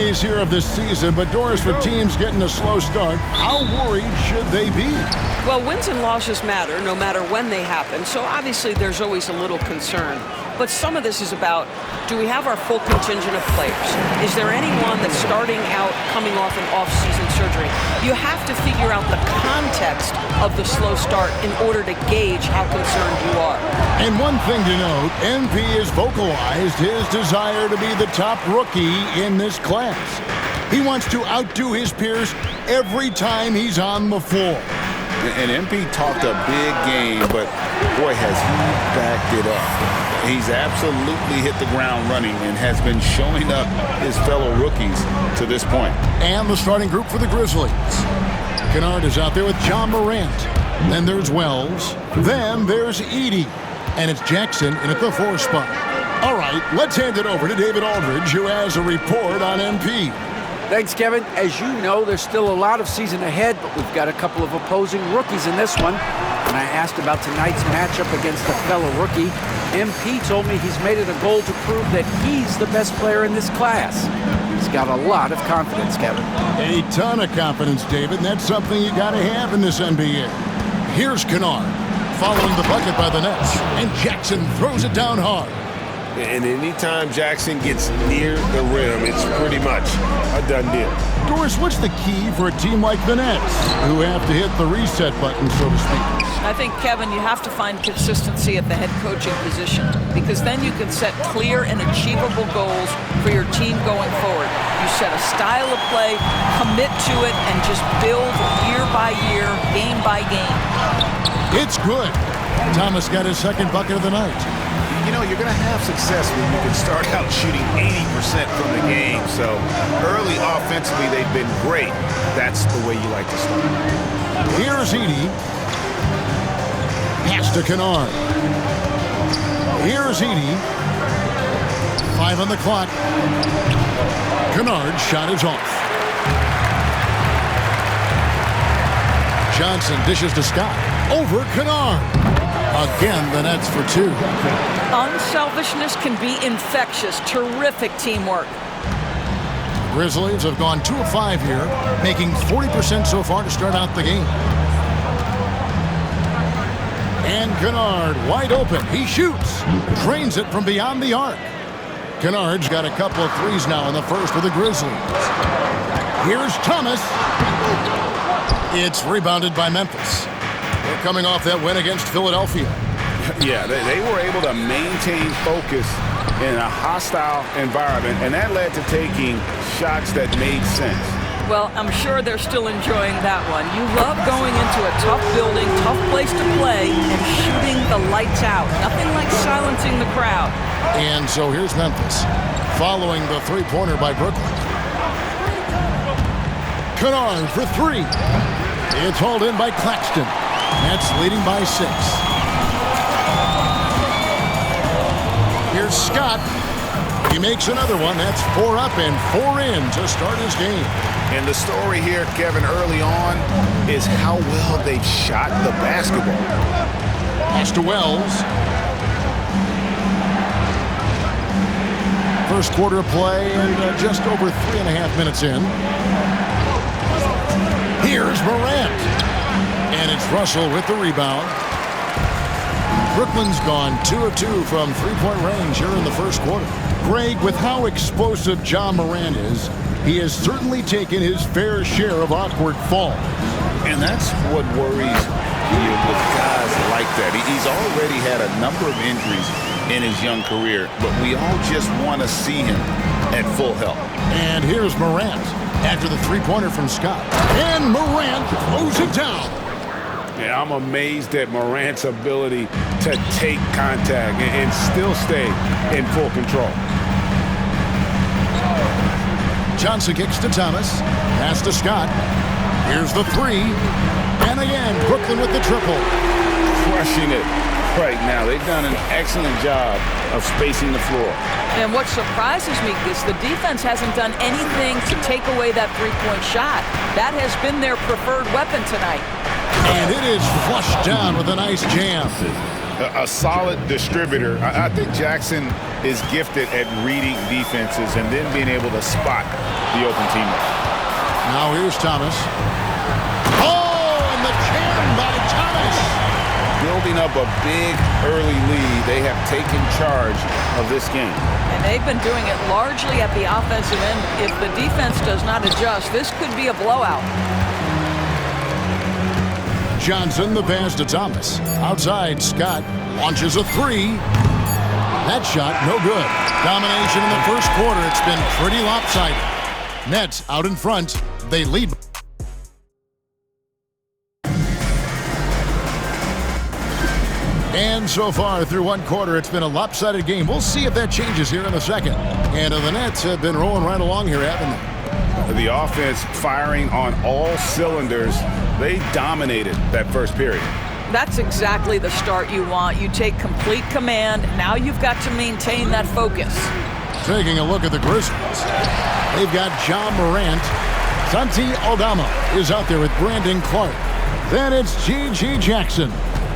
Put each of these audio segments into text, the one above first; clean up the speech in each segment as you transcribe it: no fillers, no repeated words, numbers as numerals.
days here of this season, but Doris, for teams getting a slow start, how worried should they be? Well, wins and losses matter no matter when they happen, so obviously there's always a little concern. But some of this is about, do we have our full contingent of players? Is there anyone that's starting out coming off an off-season surgery? You have to figure out the context of the slow start in order to gauge how concerned you are. And one thing to note, MP has vocalized his desire to be the top rookie in this class. He wants to outdo his peers every time he's on the floor. And MP talked a big game, but boy, has he backed it up. He's absolutely hit the ground running and has been showing up his fellow rookies to this point. And the starting group for the Grizzlies. Kennard is out there with John Morant. Then there's Wells. Then there's Edey. And it's Jackson in at the 4 spot. All right, let's hand it over to David Aldridge, who has a report on MP. Thanks, Kevin. As you know, there's still a lot of season ahead, but we've got a couple of opposing rookies in this one. When I asked about tonight's matchup against a fellow rookie, MP told me he's made it a goal to prove that he's the best player in this class. He's got a lot of confidence, Kevin. A ton of confidence, David, and that's something you got to have in this NBA. Here's Kennard, following the bucket by the Nets, and Jackson throws it down hard. And anytime Jackson gets near the rim, it's pretty much a done deal. Doris, what's the key for a team like the Nets, who have to hit the reset button, so to speak? I think, Kevin, you have to find consistency at the head coaching position, because then you can set clear and achievable goals for your team going forward. You set a style of play, commit to it, and just build year by year, game by game. It's good. Thomas got his second bucket of the night. You know, you're going to have success when you can start out shooting 80% from the game. So early offensively, they've been great. That's the way you like to start. Here's Edey. Pass to Kennard. Here's Edey. 5 on the clock. Kennard's shot is off. Johnson dishes to Scott. Over Kennard. Again, the Nets for 2. Unselfishness can be infectious. Terrific teamwork. Grizzlies have gone 2 of 5 here, making 40% so far to start out the game. And Kennard wide open. He shoots. Drains it from beyond the arc. Kennard's got a couple of threes now in the first for the Grizzlies. Here's Thomas. It's rebounded by Memphis. They're coming off that win against Philadelphia. Yeah, they were able to maintain focus in a hostile environment, and that led to taking shots that made sense. Well, I'm sure they're still enjoying that one. You love going into a tough building, tough place to play, and shooting the lights out. Nothing like silencing the crowd. And so here's Memphis, following the three-pointer by Brooklyn. Kennard for 3. It's hauled in by Claxton. Nets leading by 6. Here's Scott. He makes another one. That's 4 up and 4 in to start his game. And the story here, Kevin, early on is how well they've shot the basketball. Pass to Wells. First quarter of play and just over 3.5 minutes in. Here's Morant. And it's Russell with the rebound. Brooklyn's gone 2 of 2 from three-point range here in the first quarter. Greg, with how explosive John Morant is, he has certainly taken his fair share of awkward falls. And that's what worries you with guys like that. He's already had a number of injuries in his young career, but we all just want to see him at full health. And here's Morant after the three-pointer from Scott. And Morant throws it down. Yeah, I'm amazed at Morant's ability to take contact and still stay in full control. Johnson kicks to Thomas. Pass to Scott. Here's the 3. And again, Brooklyn with the triple. Crushing it right now. They've done an excellent job of spacing the floor. And what surprises me is the defense hasn't done anything to take away that three-point shot. That has been their preferred weapon tonight. And it is flushed down with a nice jam. a solid distributor. I think Jackson is gifted at reading defenses and then being able to spot the open teammate. Now here's Thomas. Oh, and the jam by Thomas. Building up a big early lead, they have taken charge of this game. And they've been doing it largely at the offensive end. If the defense does not adjust, this could be a blowout. Johnson, the pass to Thomas. Outside, Scott launches a three. That shot, no good. Domination in the first quarter. It's been pretty lopsided. Nets out in front. They lead. And so far through one quarter, it's been a lopsided game. We'll see if that changes here in the second. And the Nets have been rolling right along here, haven't they? The offense firing on all cylinders. They dominated that first period. That's exactly the start you want. You take complete command. Now you've got to maintain that focus. Taking a look at the Grizzlies. They've got John Morant. Santi Aldama is out there with Brandon Clark. Then it's G.G. Jackson.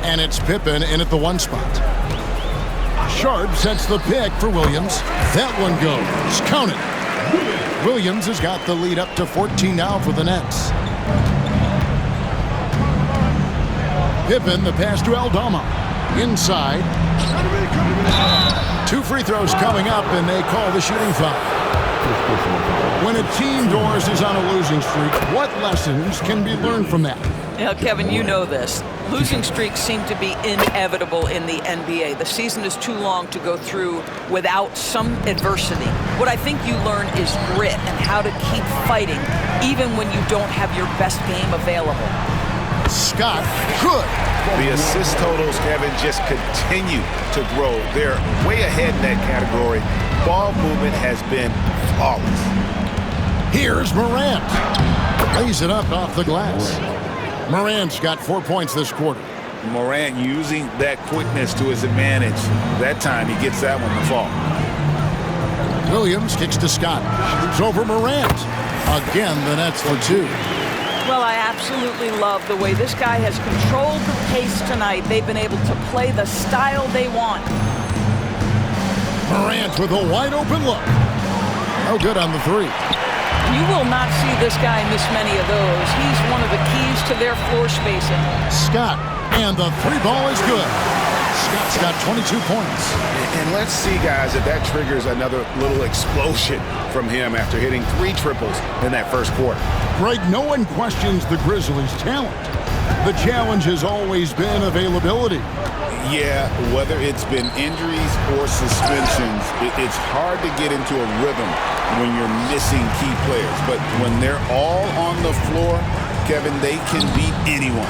And it's Pippen in at the one spot. Sharp sets the pick for Williams. That one goes. Count it. Williams has got the lead up to 14 now for the Nets. Pippen, the pass to Aldama. Inside. 2 free throws coming up, and they call the shooting foul. When a team, Doris, is on a losing streak, what lessons can be learned from that? Yeah, Kevin, you know this. Losing streaks seem to be inevitable in the NBA. The season is too long to go through without some adversity. What I think you learn is grit and how to keep fighting even when you don't have your best game available. Scott, good. The assist totals, Kevin, just continue to grow. They're way ahead in that category. Ball movement has been flawless. Here's Morant. Lays it up off the glass. Morant's got 4 points this quarter. Morant using that quickness to his advantage. That time he gets that one to fall. Williams kicks to Scott. Shoots over Morant. Again, the Nets for 2. Well, I absolutely love the way this guy has controlled the pace tonight. They've been able to play the style they want. Morant with a wide open look. No good on the 3. You will not see this guy miss many of those. He's one of the keys to their floor spacing. Scott, and the 3 ball is good. Scott's got 22 points. And let's see, guys, if that triggers another little explosion from him after hitting 3 triples in that first quarter. Greg, no one questions the Grizzlies' talent. The challenge has always been availability. Yeah, whether it's been injuries or suspensions, it's hard to get into a rhythm when you're missing key players. But when they're all on the floor, Kevin, they can beat anyone.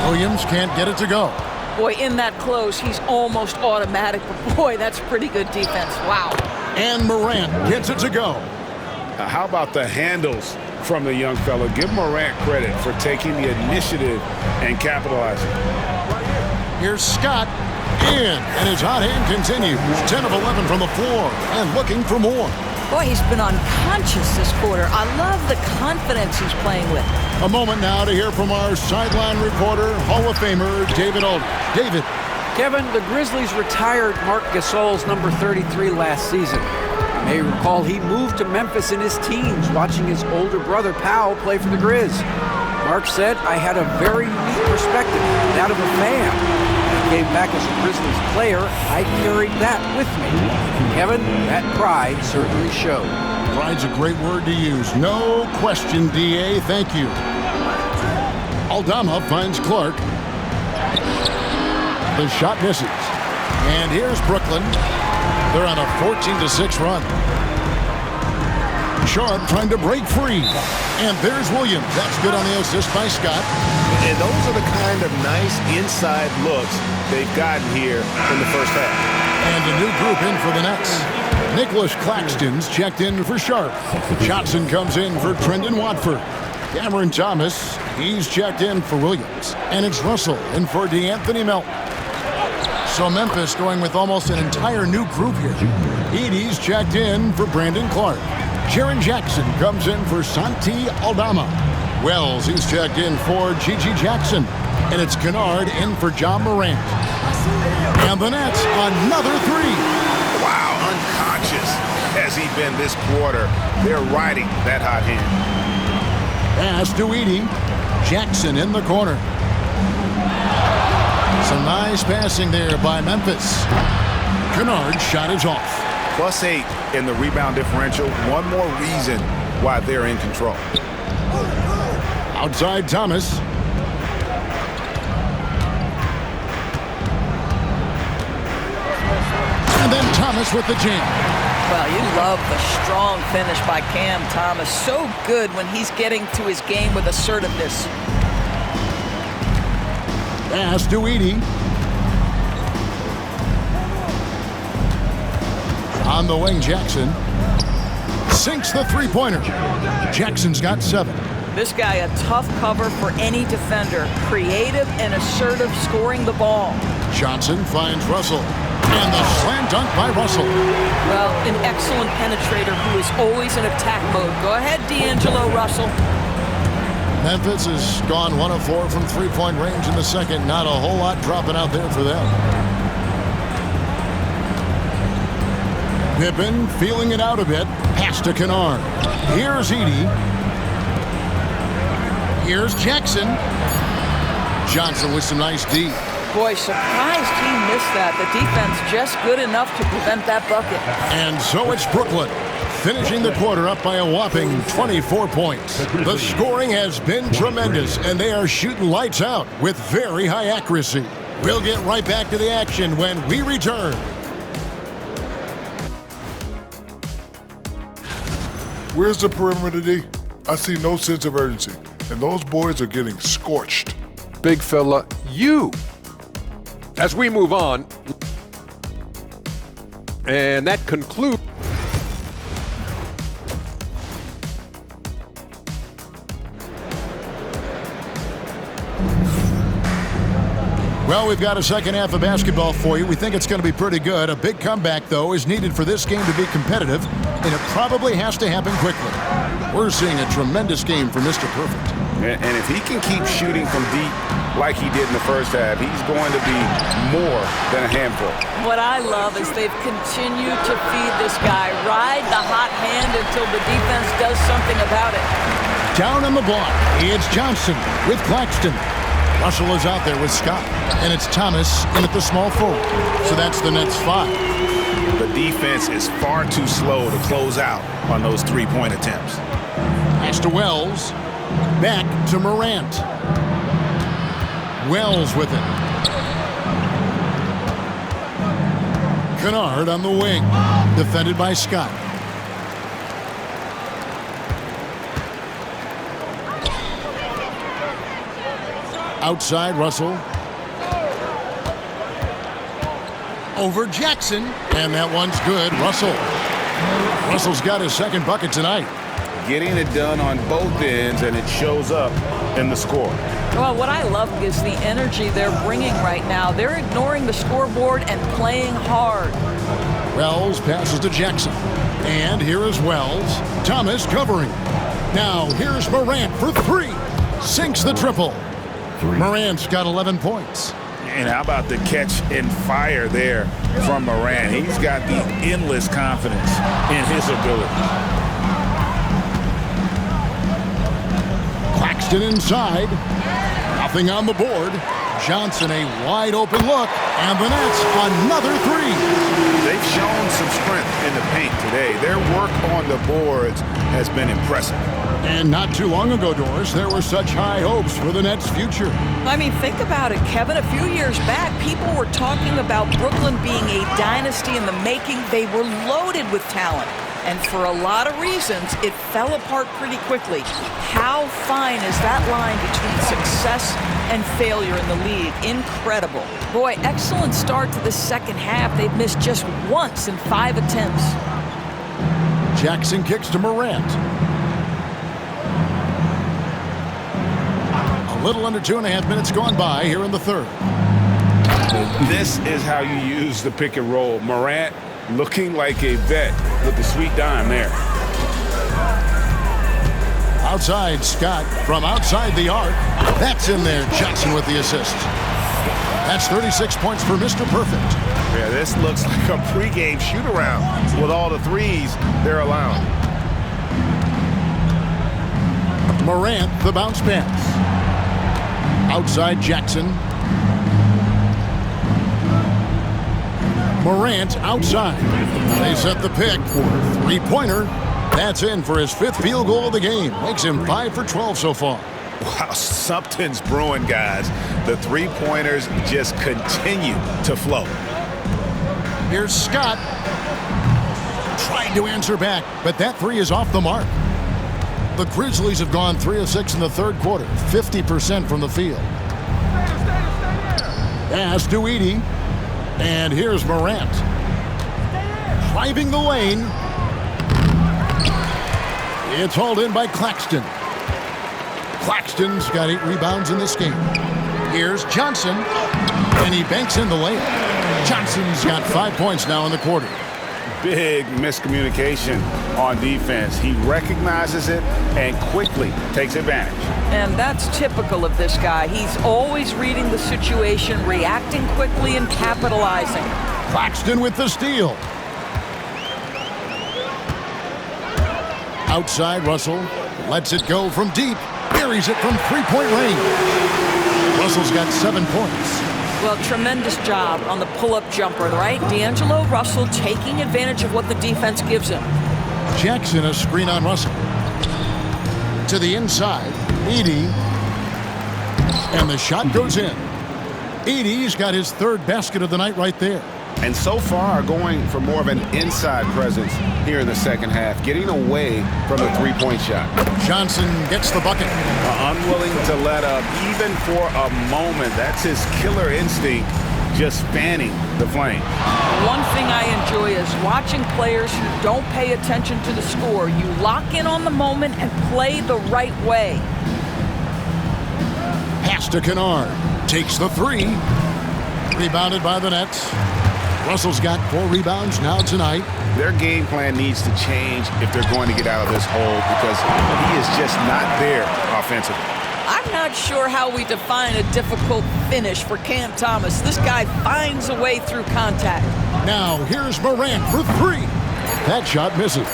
Williams can't get it to go. Boy, in that close, he's almost automatic. But boy, that's pretty good defense. Wow. And Morant gets it to go. How about the handles from the young fella? Give Morant credit for taking the initiative and capitalizing. Here's Scott in, and his hot hand continues. 10 of 11 from the floor and looking for more. Boy, he's been unconscious this quarter. I love the confidence he's playing with. A moment now to hear from our sideline reporter, Hall of Famer David Aldridge. David. Kevin, the Grizzlies retired Marc Gasol's number 33 last season. You may recall he moved to Memphis in his teens, watching his older brother Powell play for the Grizz. Marc said, "I had a very unique perspective, that of a fan. When I came back as a Grizzlies player, I carried that with me." Kevin, that pride certainly showed. Pride's a great word to use. No question, D.A. Thank you. Aldama finds Clark. The shot misses. And here's Brooklyn. They're on a 14-6 run. Sharp trying to break free. And there's Williams. That's good on the assist by Scott. And those are the kind of nice inside looks they've gotten here in the first half. And a new group in for the Nets. Nicholas Claxton's checked in for Sharp. Johnson comes in for Trendon Watford. Cameron Thomas, he's checked in for Williams. And it's Russell in for DeAnthony Melton. So Memphis going with almost an entire new group here. Edey's checked in for Brandon Clark. Jaren Jackson comes in for Santi Aldama. Wells, he's checked in for G.G. Jackson. And it's Kennard in for John Morant. And the Nets, another three. Wow, unconscious has he been this quarter. They're riding that hot hand. Pass to Edie. Jackson in the corner. Some nice passing there by Memphis. Kennard's shot is off. +8 in the rebound differential. One more reason why they're in control. Outside Thomas. And then Thomas with the jam. Well, you love the strong finish by Cam Thomas. So good when he's getting to his game with assertiveness. Pass to Edie. On the wing, Jackson. Sinks the three-pointer. Jackson's got 7. This guy a tough cover for any defender. Creative and assertive scoring the ball. Johnson finds Russell. And the slam dunk by Russell. Well, an excellent penetrator who is always in attack mode. Go ahead, D'Angelo Russell. Memphis has gone 1 of 4 from three-point range in the second. Not a whole lot dropping out there for them. Pippen feeling it out a bit. Pass to Kennard. Here's Edie. Here's Jackson. Johnson with some nice D. Boy, surprised he missed that. The defense just good enough to prevent that bucket. And so it's Brooklyn, finishing the quarter up by a whopping 24 points. The scoring has been tremendous, and they are shooting lights out with very high accuracy. We'll get right back to the action when we return. Where's the perimeter D? I see no sense of urgency, and those boys are getting scorched. Big fella, you. As we move on, and that concludes. Well, we've got a second half of basketball for you. We think it's going to be pretty good. A big comeback, though, is needed for this game to be competitive, and it probably has to happen quickly. We're seeing a tremendous game for Mr. Perfect. And if he can keep shooting from deep like he did in the first half, he's going to be more than a handful. What I love is they've continued to feed this guy. Ride the hot hand until the defense does something about it. Down on the block, it's Johnson with Claxton. Russell is out there with Scott, and it's Thomas in at the small forward. So that's the Nets 5. The defense is far too slow to close out on those three-point attempts. Pass to Wells. Back to Morant. Wells with it. Kennard on the wing. Defended by Scott. Outside Russell. Over Jackson. And that one's good. Russell's got his second bucket tonight. Getting it done on both ends, and it shows up in the score. Well, what I love is the energy they're bringing right now. They're ignoring the scoreboard and playing hard. Wells passes to Jackson. And here is Wells. Thomas covering. Now here's Morant for 3. Sinks the triple. Morant's got 11 points. And how about the catch and fire there from Morant? He's got the endless confidence in his ability. Claxton inside. Nothing on the board. Johnson a wide open look. And the Nets another 3. They've shown some strength in the paint today. Their work on the boards has been impressive. And not too long ago, Doris, there were such high hopes for the Nets' future. I mean, think about it, Kevin. A few years back, people were talking about Brooklyn being a dynasty in the making. They were loaded with talent. And for a lot of reasons, it fell apart pretty quickly. How fine is that line between success and failure in the league? Incredible. Boy, excellent start to the second half. They've missed just once in 5 attempts. Jackson kicks to Morant. A little under 2.5 minutes gone by here in the third. This is how you use the pick and roll. Morant looking like a vet with the sweet dime there. Outside, Scott from outside the arc. That's in there. Johnson with the assist. That's 36 points for Mr. Perfect. Yeah, this looks like a pregame shoot-around with all the threes they're allowing. Morant, the bounce pass. Outside Jackson. Morant outside. They set the pick. Three-pointer. That's in for his 5th field goal of the game. Makes him 5 for 12 so far. Wow, something's brewing, guys. The three-pointers just continue to flow. Here's Scott. Trying to answer back, but that three is off the mark. The Grizzlies have gone 3 of 6 in the third quarter, 50% from the field. Pass to Edey. And here's Morant. Driving the lane. It's hauled in by Claxton. Claxton's got 8 rebounds in this game. Here's Johnson. And he banks in the layup. Johnson's got 5 points now in the quarter. Big miscommunication on defense. He recognizes it and quickly takes advantage. And that's typical of this guy. He's always reading the situation, reacting quickly, and capitalizing. Claxton with the steal. Outside, Russell lets it go from deep. Buries it from three-point range. Russell's got 7 points. Well, tremendous job on the pull-up jumper, right? D'Angelo Russell taking advantage of what the defense gives him. Jackson, a screen on Russell. To the inside, Edey. And the shot goes in. Edey's got his 3rd basket of the night right there. And so far going for more of an inside presence here in the second half, getting away from the three-point shot. Johnson gets the bucket. Unwilling to let up even for a moment. That's his killer instinct, just fanning the flame. One thing I enjoy is watching players who don't pay attention to the score. You lock in on the moment and play the right way. Pass to Kennard. Takes the 3. Rebounded by the Nets. Russell's got 4 rebounds now tonight. Their game plan needs to change if they're going to get out of this hole because he is just not there offensively. I'm not sure how we define a difficult finish for Cam Thomas. This guy finds a way through contact. Now here's Morant for 3. That shot misses.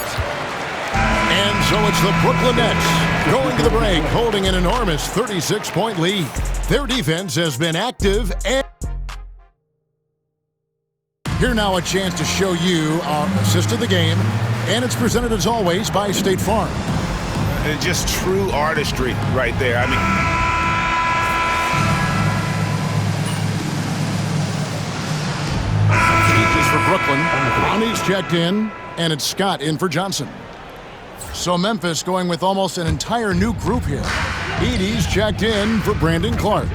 And so it's the Brooklyn Nets going to the break, holding an enormous 36-point lead. Their defense has been active and... Here now a chance to show you our assist of the game, and it's presented as always by State Farm. And just true artistry right there. I mean, changes for Brooklyn. Ronnie's checked in, and it's Scott in for Johnson. So Memphis going with almost an entire new group here. Edey's checked in for Brandon Clark.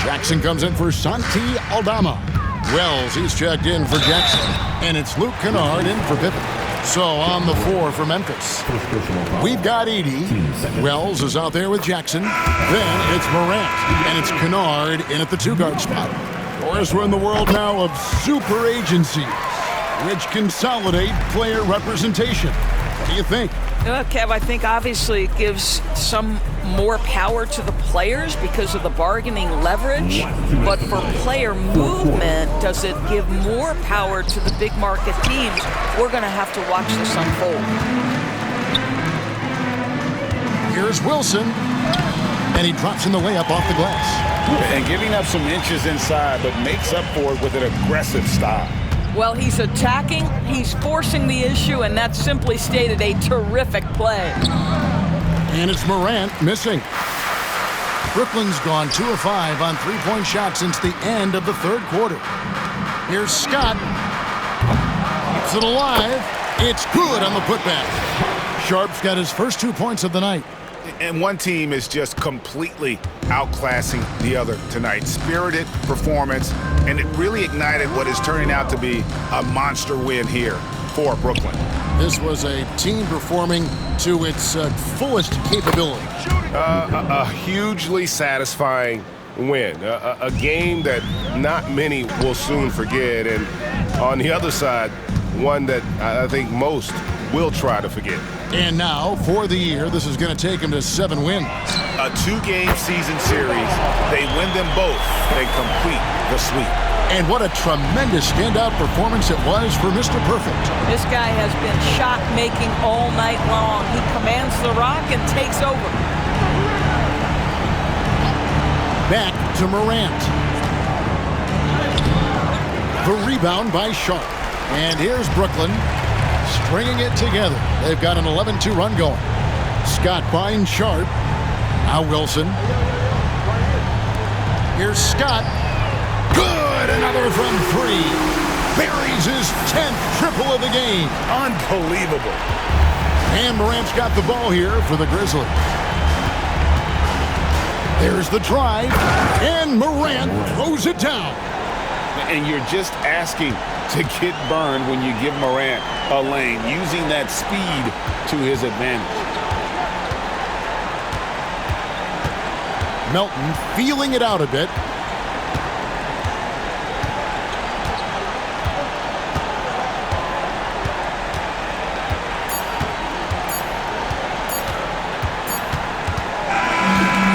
Jackson comes in for Santi Aldama. Wells, he's checked in for Jackson. And it's Luke Kennard in for Pippen. So on the 4 for Memphis. We've got Edey. Wells is out there with Jackson. Then it's Morant. And it's Kennard in at the 2-guard spot. Of course, we're in the world now of super agencies, which consolidate player representation. What do you think? Kev, I think obviously it gives some more power to the players because of the bargaining leverage. But for player movement, does it give more power to the big market teams? We're going to have to watch this unfold. Here's Wilson. And he drops in the layup off the glass. and giving up some inches inside, but makes up for it with an aggressive style. Well, he's attacking, he's forcing the issue, and that's simply stated a terrific play. And it's Morant missing. Brooklyn's gone 2 of 5 on three-point shots since the end of the third quarter. Here's Scott. Keeps it alive. It's good on the putback. Sharp's got his first 2 points of the night. And one team is just completely outclassing the other tonight. Spirited performance, and it really ignited what is turning out to be a monster win here for Brooklyn. This was a team performing to its fullest capability. A hugely satisfying win. A game that not many will soon forget. And on the other side, one that I think most will try to forget. And now, for the year, this is going to take him to 7 wins. A 2-game season series. They win them both. They complete the sweep. And what a tremendous standout performance it was for Mr. Perfect. This guy has been shot-making all night long. He commands the rock and takes over. Back to Morant. The rebound by Sharp. And here's Brooklyn stringing it together. They've got an 11-2 run going. Scott finds Sharp. Now Wilson. Here's Scott. Good! Another from 3. Buries his 10th triple of the game. Unbelievable. And Morant's got the ball here for the Grizzlies. There's the drive. And Morant throws it down. And you're just asking to get burned when you give Morant a lane, using that speed to his advantage. Melton feeling it out a bit.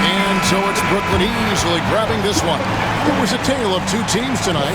And so it's Brooklyn easily grabbing this one. It was a tale of 2 teams tonight.